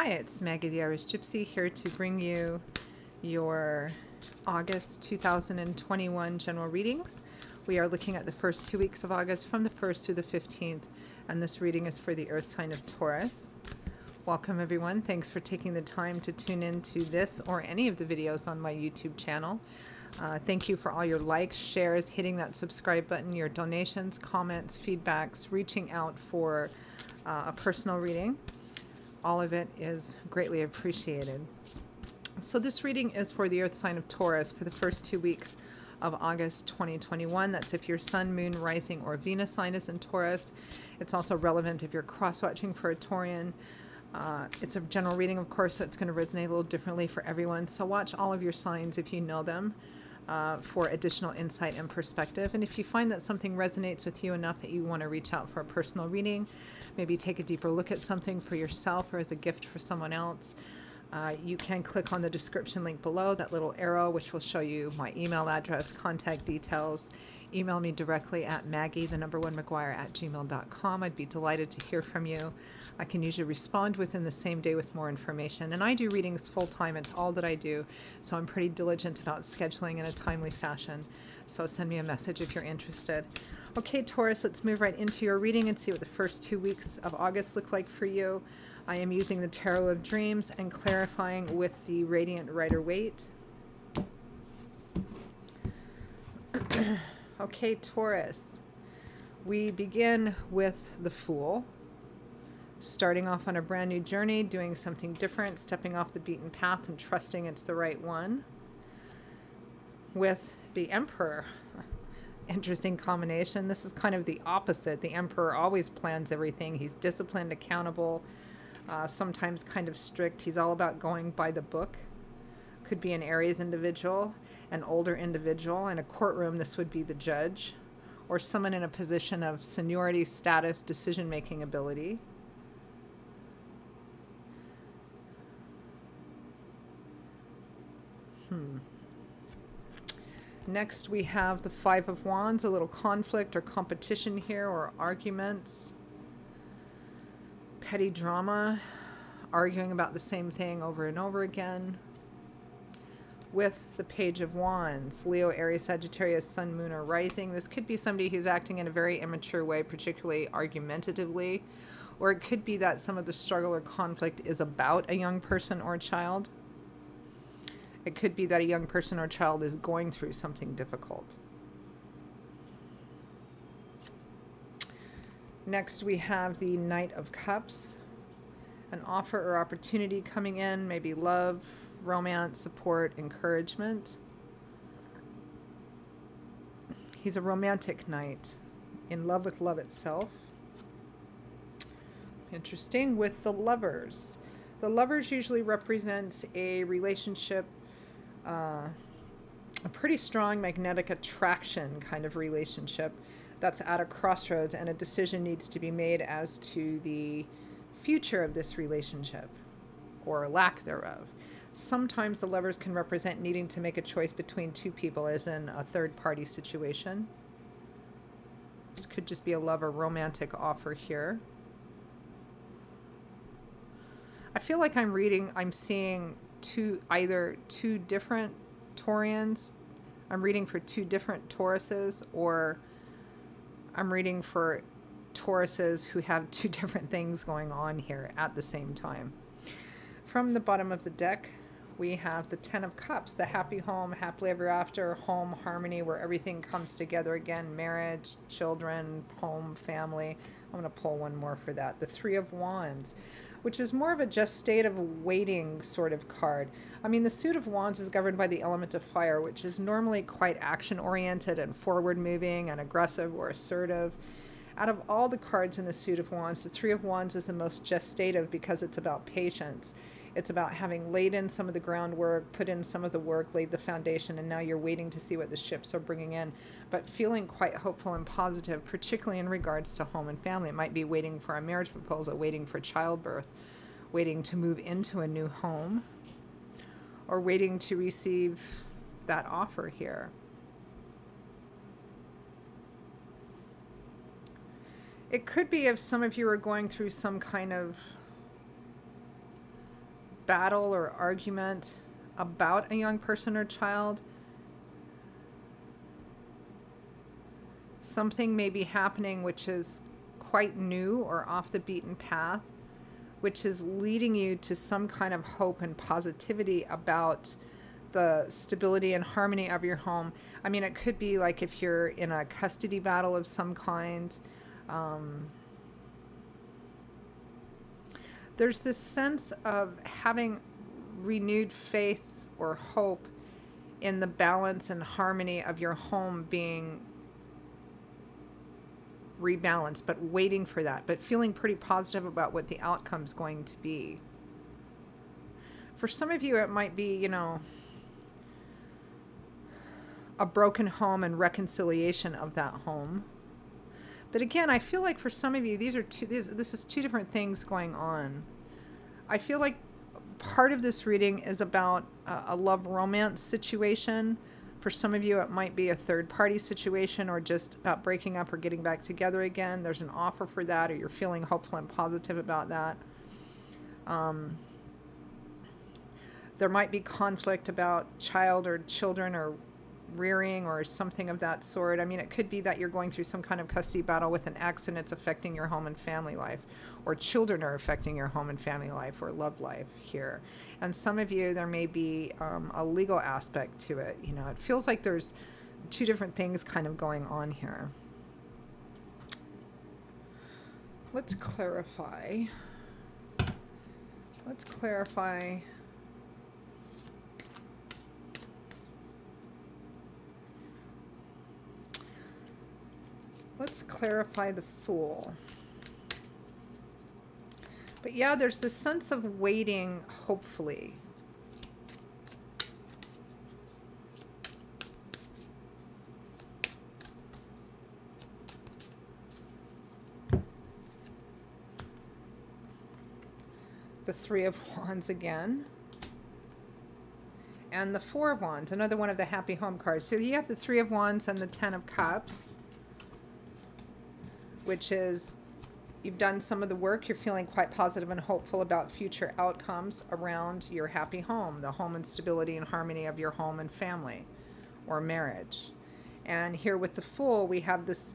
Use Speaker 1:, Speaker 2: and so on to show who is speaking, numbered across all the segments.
Speaker 1: Hi, it's Maggie the Irish Gypsy here to bring you your August 2021 general readings. We are looking at the first 2 weeks of August from the 1st through the 15th, and this reading is for the earth sign of Taurus. Welcome everyone. Thanks for taking the time to tune in to this or any of the videos on my YouTube channel. Thank you for all your likes, shares, hitting that subscribe button, your donations, comments, feedbacks, reaching out for a personal reading. All of it is greatly appreciated. So this reading is for the earth sign of Taurus for the first 2 weeks of August 2021. That's if your sun, moon, rising, or Venus sign is in Taurus. It's also relevant if you're cross-watching for a Taurian. It's a general reading, of course, so it's going to resonate a little differently for everyone. So watch all of your signs if you know them for additional insight and perspective. And if you find that something resonates with you enough that you want to reach out for a personal reading, maybe take a deeper look at something for yourself or as a gift for someone else, you can click on the description link below, that little arrow, which will show you my email address, contact details. Email me directly at maggie1mcguire@gmail.com. I'd be delighted to hear from you. I can usually respond within the same day with more information. And I do readings full time. It's all that I do. So I'm pretty diligent about scheduling in a timely fashion. So send me a message if you're interested. Okay, Taurus, let's move right into your reading and see what the first 2 weeks of August look like for you. I am using the Tarot of Dreams and clarifying with the Radiant Rider-Waite. Okay, Taurus, we begin with the Fool, starting off on a brand new journey, doing something different, stepping off the beaten path and trusting it's the right one. With the Emperor, interesting combination. This is kind of the opposite. The Emperor always plans everything. He's disciplined, accountable, sometimes kind of strict. He's all about going by the book. Could be an Aries individual, an older individual. In a courtroom, this would be the judge, or someone in a position of seniority, status, decision-making ability. Next, we have the Five of Wands, a little conflict or competition here, or arguments. Petty drama, arguing about the same thing over and over again. With the Page of Wands, Leo, Aries, Sagittarius, Sun, Moon, or Rising. This could be somebody who's acting in a very immature way, particularly argumentatively, or it could be that some of the struggle or conflict is about a young person or child. It could be that a young person or child is going through something difficult. Next, we have the Knight of Cups, an offer or opportunity coming in, maybe love, romance, support, encouragement. He's a romantic knight, in love with love itself. Interesting. With the Lovers. The Lovers usually represents a relationship, a pretty strong magnetic attraction kind of relationship that's at a crossroads, and a decision needs to be made as to the future of this relationship, or lack thereof. Sometimes the Lovers can represent needing to make a choice between two people, as in a third-party situation. This could just be a love or romantic offer here. I feel like I'm seeing either two different Taurians. I'm reading for two different Tauruses, or I'm reading for Tauruses who have two different things going on here at the same time. From the bottom of the deck, we have the Ten of Cups, the happy home, happily ever after, home, harmony, where everything comes together again, marriage, children, home, family. I'm going to pull one more for that. The Three of Wands, which is more of a gestative waiting sort of card. I mean, the Suit of Wands is governed by the element of fire, which is normally quite action-oriented and forward-moving and aggressive or assertive. Out of all the cards in the Suit of Wands, the Three of Wands is the most gestative because it's about patience. It's about having laid in some of the groundwork, put in some of the work, laid the foundation, and now you're waiting to see what the ships are bringing in, but feeling quite hopeful and positive, particularly in regards to home and family. It might be waiting for a marriage proposal, waiting for childbirth, waiting to move into a new home, or waiting to receive that offer here. It could be if some of you are going through some kind of battle or argument about a young person or child. Something may be happening which is quite new or off the beaten path, which is leading you to some kind of hope and positivity about the stability and harmony of your home. I mean, it could be like if you're in a custody battle of some kind. There's this sense of having renewed faith or hope in the balance and harmony of your home being rebalanced, but waiting for that, but feeling pretty positive about what the outcome's going to be. For some of you, it might be, you know, a broken home and reconciliation of that home. But again, I feel like for some of you, this is two different things going on. I feel like part of this reading is about a love romance situation. For some of you, it might be a third-party situation or just about breaking up or getting back together again. There's an offer for that, or you're feeling hopeful and positive about that. There might be conflict about child or children or rearing or something of that sort. I mean, it could be that you're going through some kind of custody battle with an ex and it's affecting your home and family life, or children are affecting your home and family life or love life here. And some of you, there may be a legal aspect to it. You know, it feels like there's two different things kind of going on here. Let's clarify. Let's clarify. Let's clarify the Fool. But yeah, there's this sense of waiting, hopefully. The Three of Wands again. And the Four of Wands, another one of the Happy Home cards. So you have the Three of Wands and the Ten of Cups, which is you've done some of the work. You're feeling quite positive and hopeful about future outcomes around your happy home, the home and stability and harmony of your home and family or marriage. And here with the Fool, we have this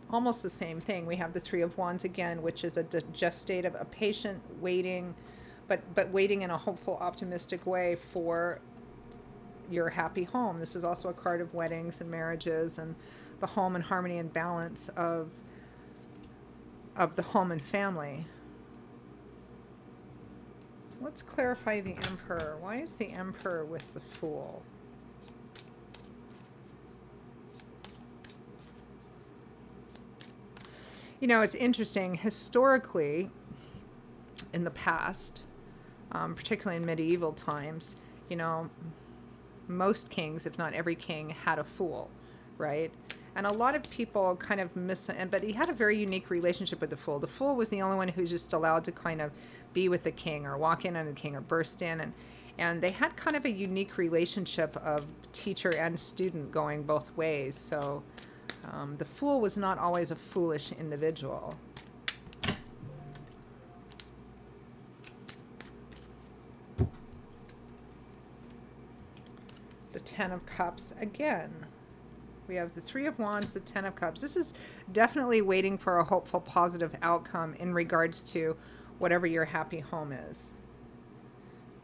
Speaker 1: almost the same thing. We have the Three of Wands again, which is a gestative, a patient waiting, but waiting in a hopeful, optimistic way for your happy home. This is also a card of weddings and marriages and the home and harmony and balance of the home and family. Let's clarify the Emperor. Why is the Emperor with the Fool? You know, it's interesting. Historically, in the past, particularly in medieval times, you know, most kings, if not every king, had a fool, right? And a lot of people kind of but he had a very unique relationship with the Fool. The Fool was the only one who's just allowed to kind of be with the king or walk in on the king or burst in. And they had kind of a unique relationship of teacher and student going both ways. So the Fool was not always a foolish individual. The Ten of Cups again. We have the Three of Wands, the Ten of Cups. This is definitely waiting for a hopeful, positive outcome in regards to whatever your happy home is.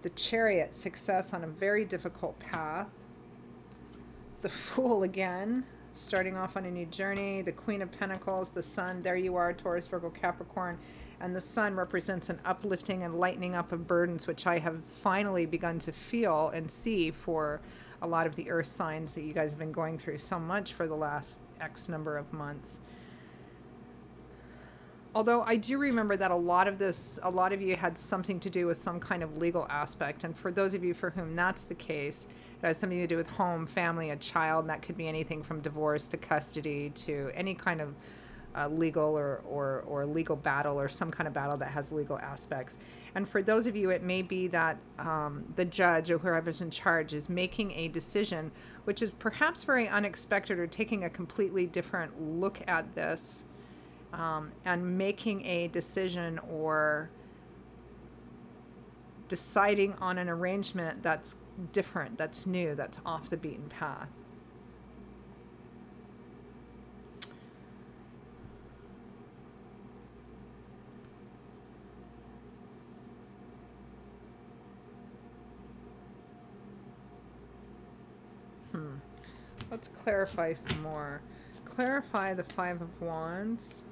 Speaker 1: The Chariot, success on a very difficult path. The Fool again, starting off on a new journey. The Queen of Pentacles, the Sun, there you are, Taurus, Virgo, Capricorn. And the Sun represents an uplifting and lightening up of burdens, which I have finally begun to feel and see for a lot of the earth signs that you guys have been going through so much for the last X number of months. Although I do remember that a lot of you had something to do with some kind of legal aspect. And for those of you for whom that's the case, it has something to do with home, family, a child. And that could be anything from divorce to custody to any kind of legal or legal battle or some kind of battle that has legal aspects. And for those of you, it may be that the judge or whoever's in charge is making a decision which is perhaps very unexpected or taking a completely different look at this and making a decision or deciding on an arrangement that's different, that's new, that's off the beaten path. Let's clarify some more. Clarify the Five of Wands.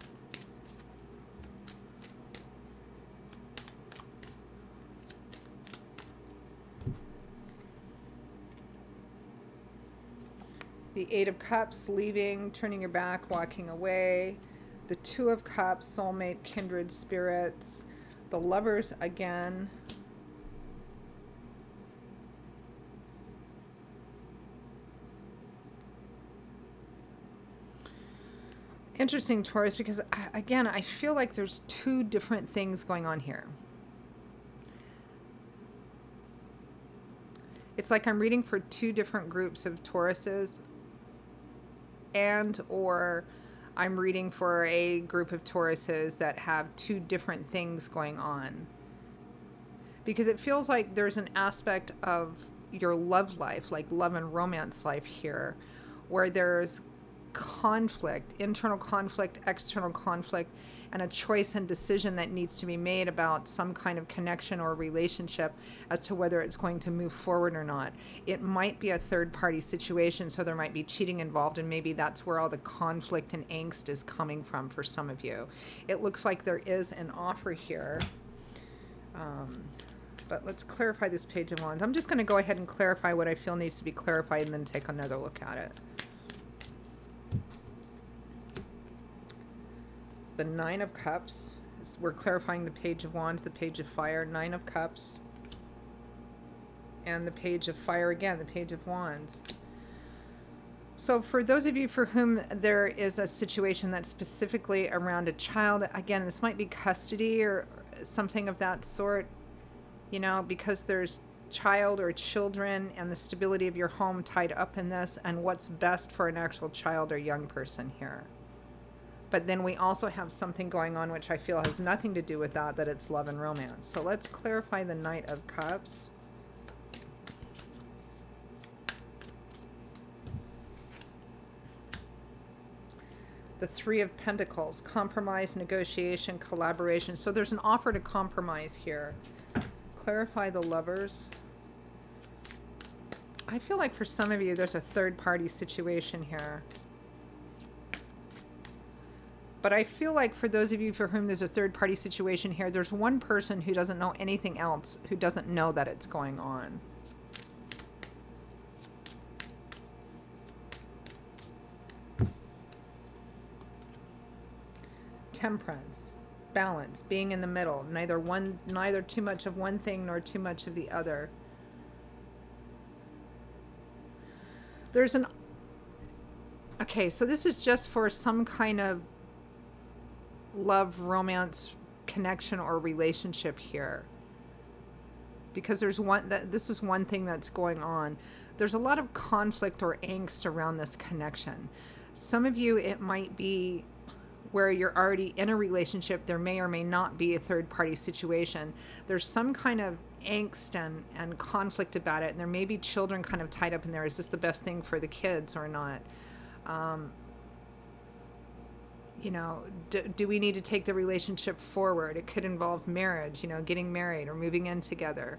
Speaker 1: The Eight of Cups, leaving, turning your back, walking away. The Two of Cups, soulmate, kindred spirits. The Lovers again. Interesting, Taurus, because again, I feel like there's two different things going on here. It's like I'm reading for two different groups of Tauruses, and or I'm reading for a group of Tauruses that have two different things going on. Because it feels like there's an aspect of your love life, like love and romance life here, where there's conflict, internal conflict, external conflict, and a choice and decision that needs to be made about some kind of connection or relationship as to whether it's going to move forward or not. It might be a third-party situation, so there might be cheating involved, and maybe that's where all the conflict and angst is coming from for some of you. It looks like there is an offer here. But let's clarify this Page of Wands. I'm just going to go ahead and clarify what I feel needs to be clarified and then take another look at it. The Nine of Cups. We're clarifying the Page of Wands, the Page of Fire, Nine of Cups, and the Page of Fire again, the Page of Wands. So for those of you for whom there is a situation that's specifically around a child, again, this might be custody or something of that sort, you know, because there's child or children and the stability of your home tied up in this, and what's best for an actual child or young person here. But then we also have something going on which I feel has nothing to do with that it's love and romance. So let's clarify the Knight of Cups. The Three of Pentacles, compromise, negotiation, collaboration. So there's an offer to compromise here. Clarify the Lovers. I feel like for some of you there's a third-party situation here. But I feel like for those of you for whom there's a third-party situation here, there's one person who doesn't know anything else, who doesn't know that it's going on. Temperance, balance, being in the middle, neither too much of one thing nor too much of the other. There's an... Okay, so this is just for some kind of love, romance, connection, or relationship here. Because there's this is one thing that's going on. There's a lot of conflict or angst around this connection. Some of you, it might be where you're already in a relationship. There may or may not be a third-party situation. There's some kind of angst and conflict about it, and there may be children kind of tied up in there. Is this the best thing for the kids or not? You know, do we need to take the relationship forward? It could involve marriage, you know, getting married or moving in together.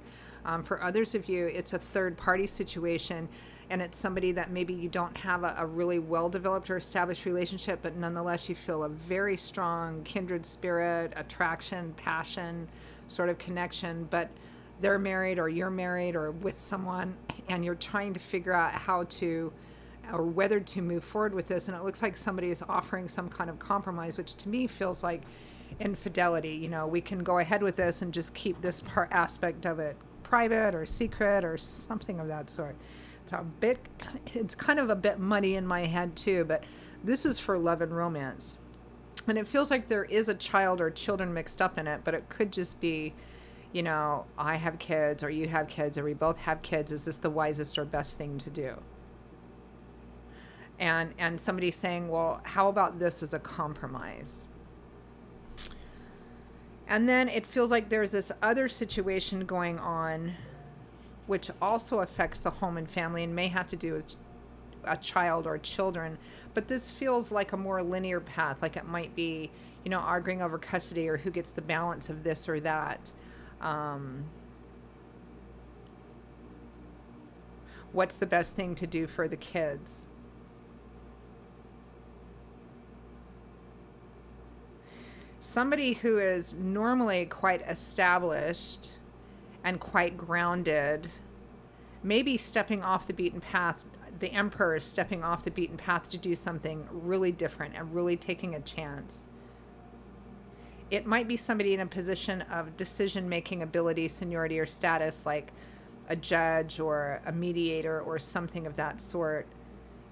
Speaker 1: For others of you, it's a third-party situation, and it's somebody that maybe you don't have a really well-developed or established relationship, but nonetheless you feel a very strong kindred spirit, attraction, passion, sort of connection, but they're married or you're married or with someone, and you're trying to figure out how to or whether to move forward with this, and it looks like somebody is offering some kind of compromise, which to me feels like infidelity. You know, we can go ahead with this and just keep this aspect of it private or secret or something of that sort. It's kind of a bit muddy in my head too, but this is for love and romance. And it feels like there is a child or children mixed up in it, but it could just be, you know, I have kids or you have kids or we both have kids. Is this the wisest or best thing to do? And somebody saying, well, how about this as a compromise? And then it feels like there's this other situation going on, which also affects the home and family and may have to do with a child or children. But this feels like a more linear path, like it might be, arguing over custody or who gets the balance of this or that. What's the best thing to do for the kids? Somebody who is normally quite established and quite grounded, maybe stepping off the beaten path. The emperor is stepping off the beaten path to do something really different and really taking a chance. It might be somebody in a position of decision-making ability, seniority, or status, like a judge or a mediator or something of that sort.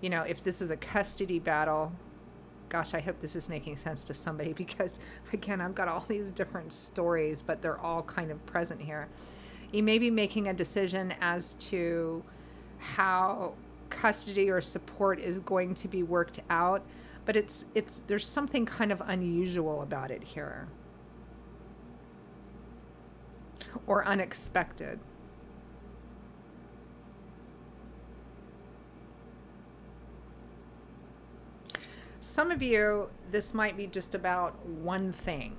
Speaker 1: If this is a custody battle, gosh, I hope this is making sense to somebody, because again, I've got all these different stories, but they're all kind of present here. You may be making a decision as to how custody or support is going to be worked out, but there's something kind of unusual about it here, or unexpected. Some of you, this might be just about one thing.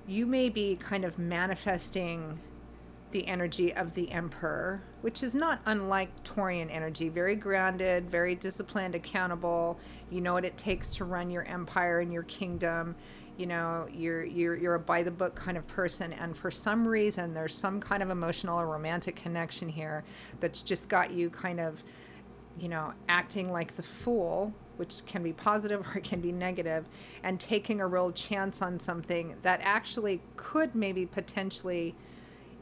Speaker 1: You may be kind of manifesting the energy of the emperor, which is not unlike Taurian energy, very grounded, very disciplined, accountable. You know what it takes to run your empire and your kingdom. You're a by the book kind of person, and for some reason there's some kind of emotional or romantic connection here that's just got you kind of acting like the fool, which can be positive or it can be negative, and taking a real chance on something that actually could maybe potentially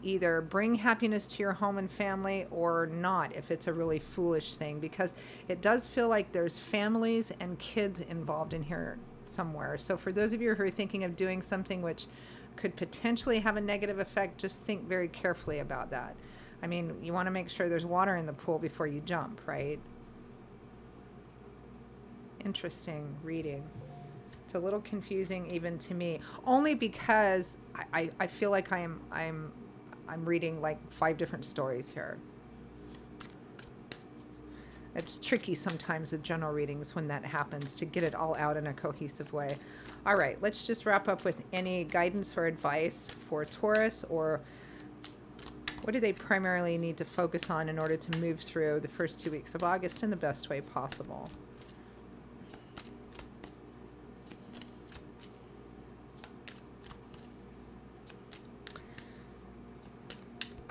Speaker 1: either bring happiness to your home and family or not, if it's a really foolish thing, because it does feel like there's families and kids involved in here somewhere. So for those of you who are thinking of doing something which could potentially have a negative effect, just think very carefully about that. I mean, you want to make sure there's water in the pool before you jump, right? Interesting reading. It's a little confusing even to me, only because I feel like I'm reading like 5 different stories here. It's tricky sometimes with general readings when that happens, to get it all out in a cohesive way. All right, let's just wrap up with any guidance or advice for Taurus, or what do they primarily need to focus on in order to move through the first 2 weeks of August in the best way possible.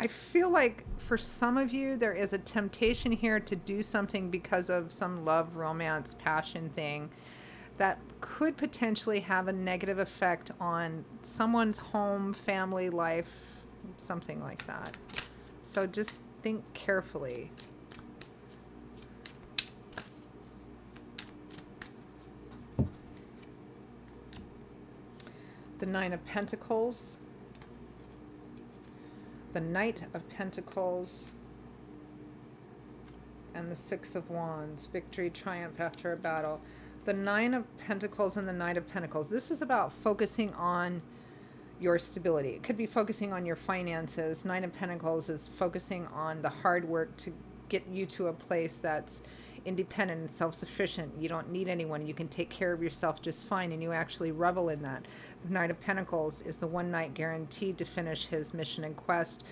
Speaker 1: I feel like for some of you, there is a temptation here to do something because of some love, romance, passion thing that could potentially have a negative effect on someone's home, family life, something like that. So just think carefully. The Nine of Pentacles, the Knight of Pentacles, and the Six of Wands. Victory, triumph after a battle. The Nine of Pentacles and the Knight of Pentacles. This is about focusing on your stability. It could be focusing on your finances. Nine of Pentacles is focusing on the hard work to get you to a place that's independent and self-sufficient. You don't need anyone. You can take care of yourself just fine, and you actually revel in that. The Knight of Pentacles is the one knight guaranteed to finish his mission and quest,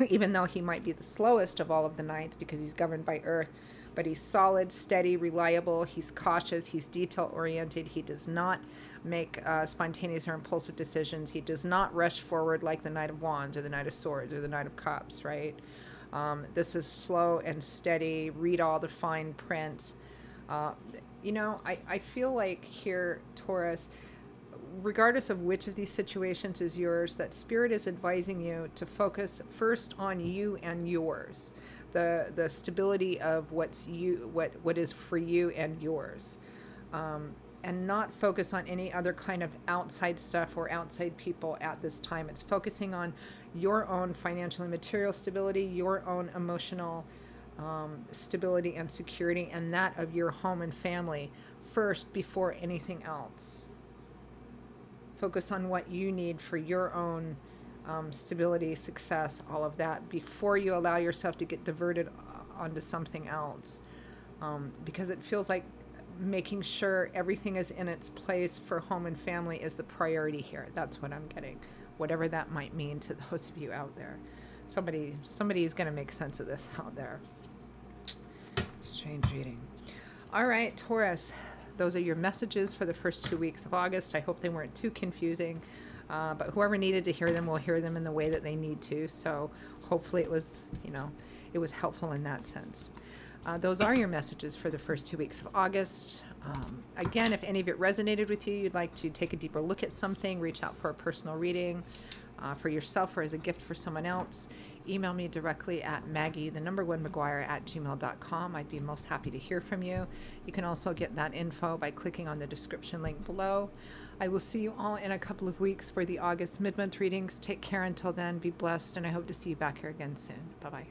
Speaker 1: even though he might be the slowest of all of the knights because he's governed by Earth. But he's solid, steady, reliable. He's cautious. He's detail-oriented. He does not make spontaneous or impulsive decisions. He does not rush forward like the Knight of Wands or the Knight of Swords or the Knight of Cups, right? This is slow and steady. Read all the fine print. I feel like here, Taurus, regardless of which of these situations is yours, that Spirit is advising you to focus first on you and yours. The stability of what is for you and yours, and not focus on any other kind of outside stuff or outside people at this time. It's focusing on your own financial and material stability, your own emotional stability and security, and that of your home and family first before anything else. Focus on what you need for your own stability, success, all of that, before you allow yourself to get diverted onto something else. Because it feels like making sure everything is in its place for home and family is the priority here. That's what I'm getting, whatever that might mean to those of you out there. Somebody's going to make sense of this out there. Strange reading. All right, Taurus, those are your messages for the first 2 weeks of August. I hope they weren't too confusing, but whoever needed to hear them will hear them in the way that they need to. So hopefully it was, it was helpful in that sense. Those are your messages for the first 2 weeks of August. Again, if any of it resonated with you, you'd like to take a deeper look at something, reach out for a personal reading for yourself or as a gift for someone else, email me directly at maggie1mcguire@gmail.com. I'd be most happy to hear from you. You can also get that info by clicking on the description link below. I will see you all in a couple of weeks for the August mid-month readings. Take care until then. Be blessed, and I hope to see you back here again soon. Bye-bye.